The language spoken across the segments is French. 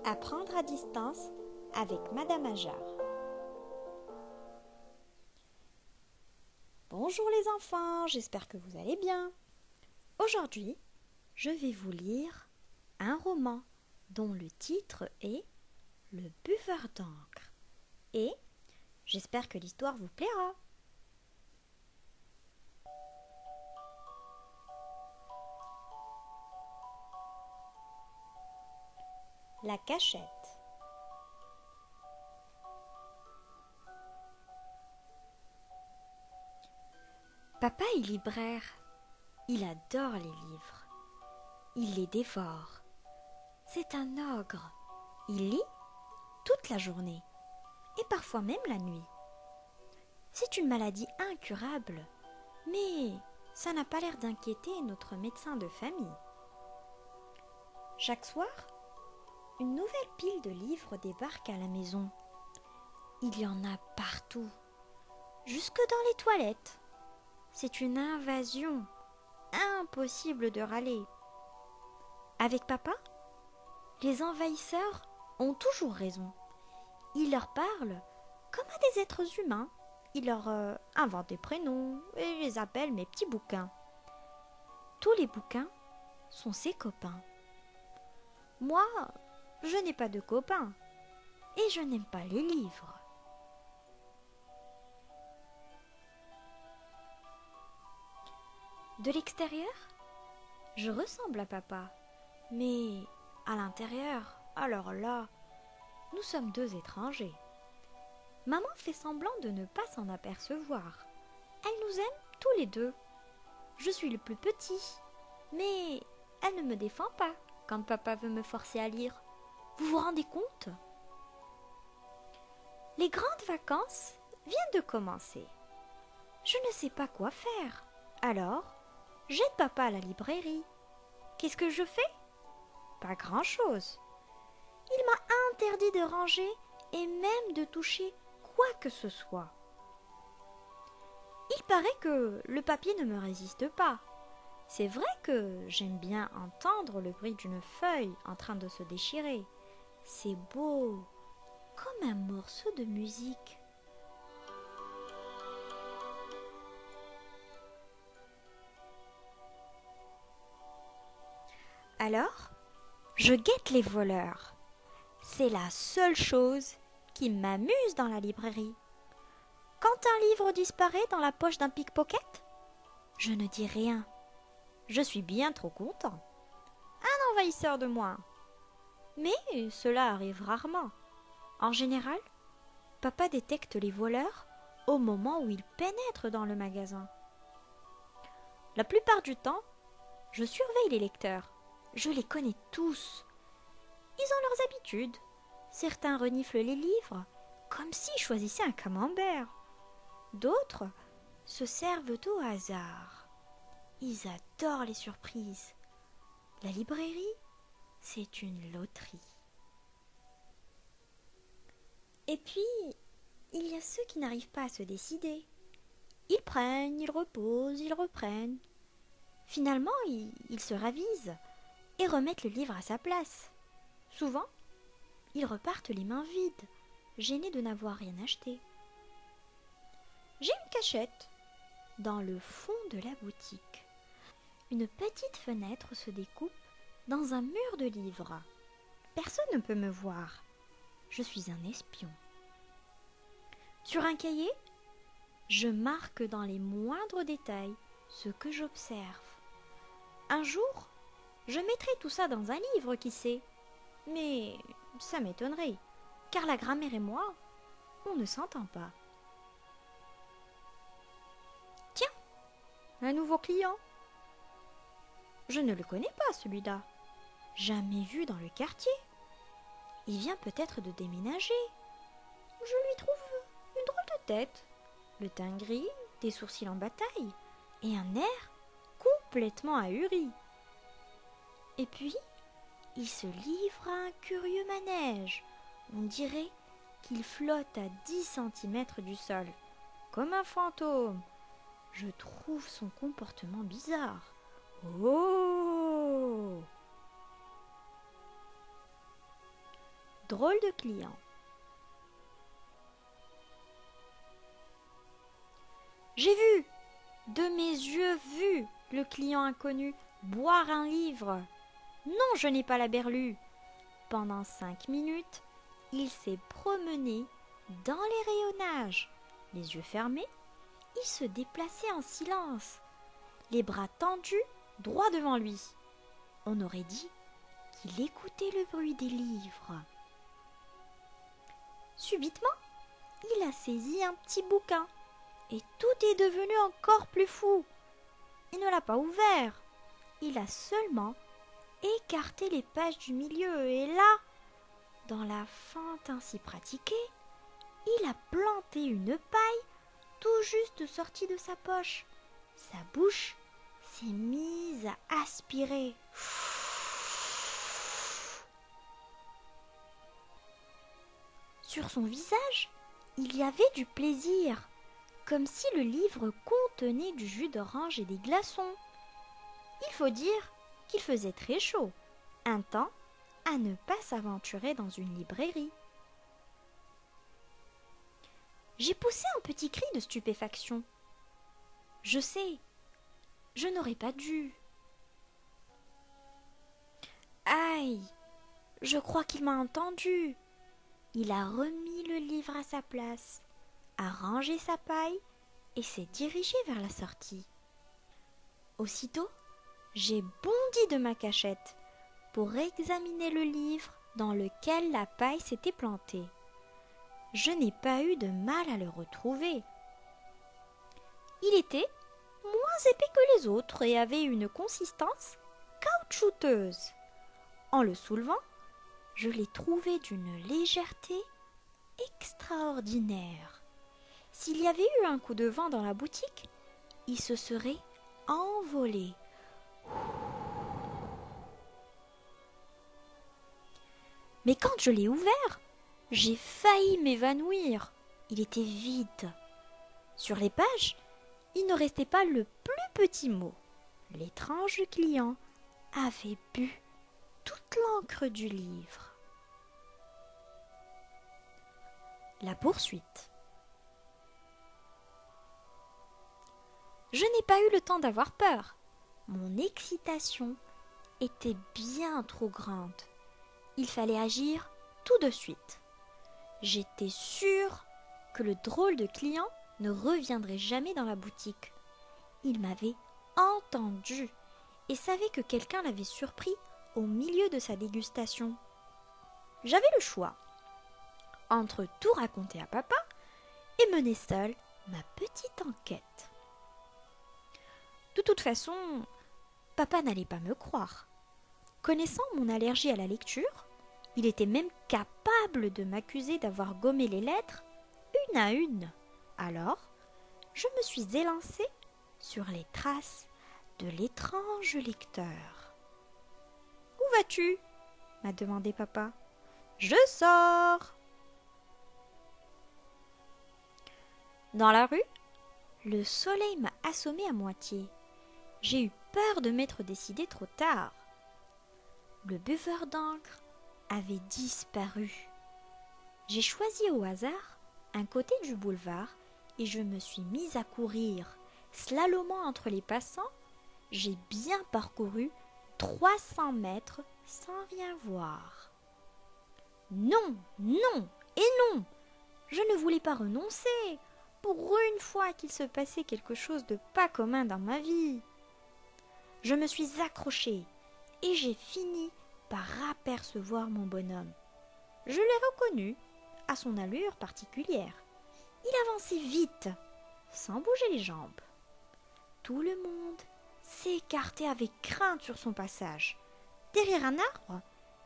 Apprendre à distance avec Madame Ajar. Bonjour les enfants, j'espère que vous allez bien. Aujourd'hui, je vais vous lire un roman dont le titre est Le buveur d'encre. Et j'espère que l'histoire vous plaira. La cachette. Papa est libraire. Il adore les livres. Il les dévore. C'est un ogre. Il lit toute la journée et parfois même la nuit. C'est une maladie incurable, mais ça n'a pas l'air d'inquiéter notre médecin de famille. Chaque soir, une nouvelle pile de livres débarque à la maison. Il y en a partout, jusque dans les toilettes. C'est une invasion, impossible de râler. Avec papa, les envahisseurs ont toujours raison. Ils leur parlent comme à des êtres humains. Ils leur inventent des prénoms et les appellent mes petits bouquins. Tous les bouquins sont ses copains. Moi, je n'ai pas de copains et je n'aime pas les livres. De l'extérieur, je ressemble à papa, mais à l'intérieur, alors là, nous sommes deux étrangers. Maman fait semblant de ne pas s'en apercevoir. Elle nous aime tous les deux. Je suis le plus petit, mais elle ne me défend pas quand papa veut me forcer à lire. Vous vous rendez compte? Les grandes vacances viennent de commencer. Je ne sais pas quoi faire. Alors, j'aide papa à la librairie. Qu'est-ce que je fais? Pas grand-chose. Il m'a interdit de ranger et même de toucher quoi que ce soit. Il paraît que le papier ne me résiste pas. C'est vrai que j'aime bien entendre le bruit d'une feuille en train de se déchirer. C'est beau, comme un morceau de musique. Alors, je guette les voleurs. C'est la seule chose qui m'amuse dans la librairie. Quand un livre disparaît dans la poche d'un pickpocket, je ne dis rien. Je suis bien trop content. Un envahisseur de moins. Mais cela arrive rarement. En général, papa détecte les voleurs au moment où ils pénètrent dans le magasin. La plupart du temps, je surveille les lecteurs. Je les connais tous. Ils ont leurs habitudes. Certains reniflent les livres comme s'ils choisissaient un camembert. D'autres se servent au hasard. Ils adorent les surprises. La librairie, c'est une loterie. Et puis, il y a ceux qui n'arrivent pas à se décider. Ils prennent, ils reposent, ils reprennent. Finalement, ils se ravisent et remettent le livre à sa place. Souvent, ils repartent les mains vides, gênés de n'avoir rien acheté. J'ai une cachette dans le fond de la boutique. Une petite fenêtre se découpe dans un mur de livres. Personne ne peut me voir. Je suis un espion. Sur un cahier, je marque dans les moindres détails ce que j'observe. Un jour, je mettrai tout ça dans un livre, qui sait. Mais ça m'étonnerait, car la grammaire et moi, on ne s'entend pas. Tiens, un nouveau client. Je ne le connais pas, celui-là. Jamais vu dans le quartier. Il vient peut-être de déménager. Je lui trouve une drôle de tête. Le teint gris, des sourcils en bataille et un air complètement ahuri. Et puis, il se livre à un curieux manège. On dirait qu'il flotte à 10 centimètres du sol, comme un fantôme. Je trouve son comportement bizarre. Oh! drôle de client. J'ai vu, de mes yeux vu, le client inconnu boire un livre. Non, je n'ai pas la berlue. Pendant 5 minutes, il s'est promené dans les rayonnages. Les yeux fermés, il se déplaçait en silence, les bras tendus droit devant lui. On aurait dit qu'il écoutait le bruit des livres. Subitement, il a saisi un petit bouquin et tout est devenu encore plus fou. Il ne l'a pas ouvert, il a seulement écarté les pages du milieu et là, dans la fente ainsi pratiquée, il a planté une paille tout juste sortie de sa poche. Sa bouche s'est mise à aspirer. Sur son visage, il y avait du plaisir, comme si le livre contenait du jus d'orange et des glaçons. Il faut dire qu'il faisait très chaud, un temps à ne pas s'aventurer dans une librairie. J'ai poussé un petit cri de stupéfaction. Je sais, je n'aurais pas dû. Aïe, je crois qu'il m'a entendu. Il a remis le livre à sa place, a rangé sa paille et s'est dirigé vers la sortie. Aussitôt, j'ai bondi de ma cachette pour examiner le livre dans lequel la paille s'était plantée. Je n'ai pas eu de mal à le retrouver. Il était moins épais que les autres et avait une consistance caoutchouteuse. En le soulevant, je l'ai trouvé d'une légèreté extraordinaire. S'il y avait eu un coup de vent dans la boutique, il se serait envolé. Mais quand je l'ai ouvert, j'ai failli m'évanouir. Il était vide. Sur les pages, il ne restait pas le plus petit mot. L'étrange client avait bu toute l'encre du livre. La poursuite. Je n'ai pas eu le temps d'avoir peur. Mon excitation était bien trop grande. Il fallait agir tout de suite. J'étais sûre que le drôle de client ne reviendrait jamais dans la boutique. Il m'avait entendu et savait que quelqu'un l'avait surpris au milieu de sa dégustation. J'avais le choix entre tout raconter à papa et mener seule ma petite enquête. De toute façon, papa n'allait pas me croire. Connaissant mon allergie à la lecture, il était même capable de m'accuser d'avoir gommé les lettres une à une. Alors, je me suis élancée sur les traces de l'étrange lecteur. « Où vas-tu » m'a demandé papa. « Je sors !» Dans la rue, le soleil m'a assommé à moitié. J'ai eu peur de m'être décidée trop tard. Le buveur d'encre avait disparu. J'ai choisi au hasard un côté du boulevard et je me suis mise à courir. Slalomant entre les passants, j'ai bien parcouru 300 mètres sans rien voir. Non, non et non! Je ne voulais pas renoncer, pour une fois qu'il se passait quelque chose de pas commun dans ma vie. Je me suis accrochée et j'ai fini par apercevoir mon bonhomme. Je l'ai reconnu à son allure particulière. Il avançait vite, sans bouger les jambes. Tout le monde s'écartait avec crainte sur son passage. Derrière un arbre,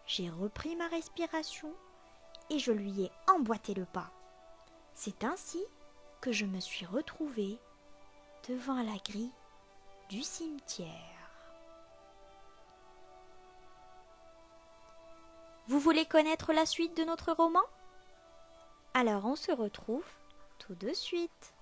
j'ai repris ma respiration et je lui ai emboîté le pas. C'est ainsi que je me suis retrouvée devant la grille du cimetière. Vous voulez connaître la suite de notre roman ? Alors on se retrouve tout de suite.